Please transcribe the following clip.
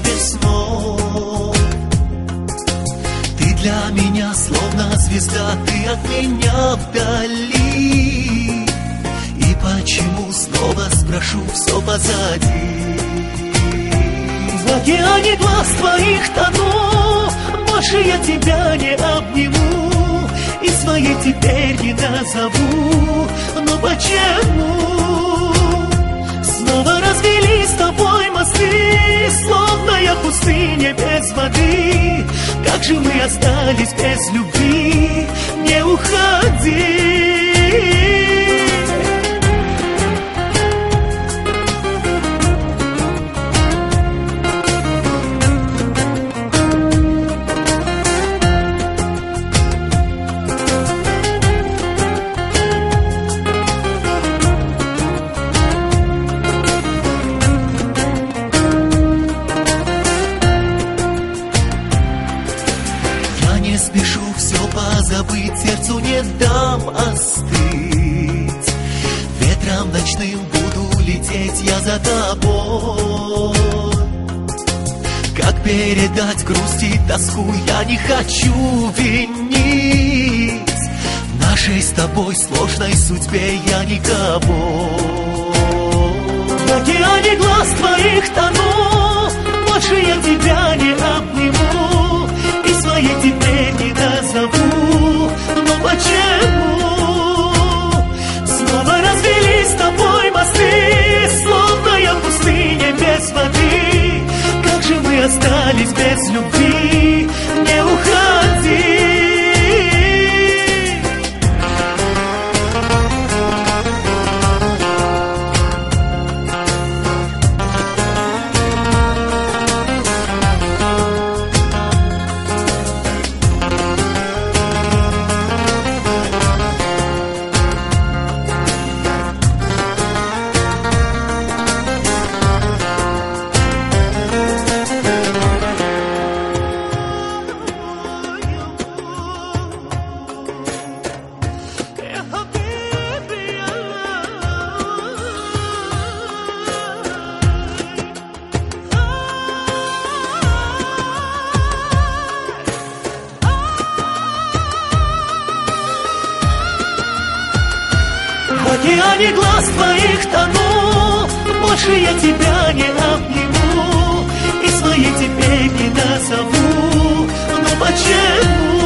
без снов. Ты для меня словно звезда, ты от меня вдали. И почему, снова спрошу, все позади? В океане глаз твоих тону, больше я тебя не обниму и своей теперь не назову. Но почему снова развели с тобой мосты, словно я в пустыне без воды? Как же мы остались без любви? Не уходи. Спешу все позабыть, сердцу не дам остыть. Ветром ночным буду лететь я за тобой. Как передать грусть и тоску, я не хочу винить. В нашей с тобой сложной судьбе я никого. В океане глаз твоих тону, больше я тебя не обниму и своей теперь не назову. Но почему снова развели с тобой мосты, словно я в пустыне без воды? Как же мы остались без любви? Не уходи. В океане глаз твоих тону, больше я тебя не обниму и своей теперь не назову. Но почему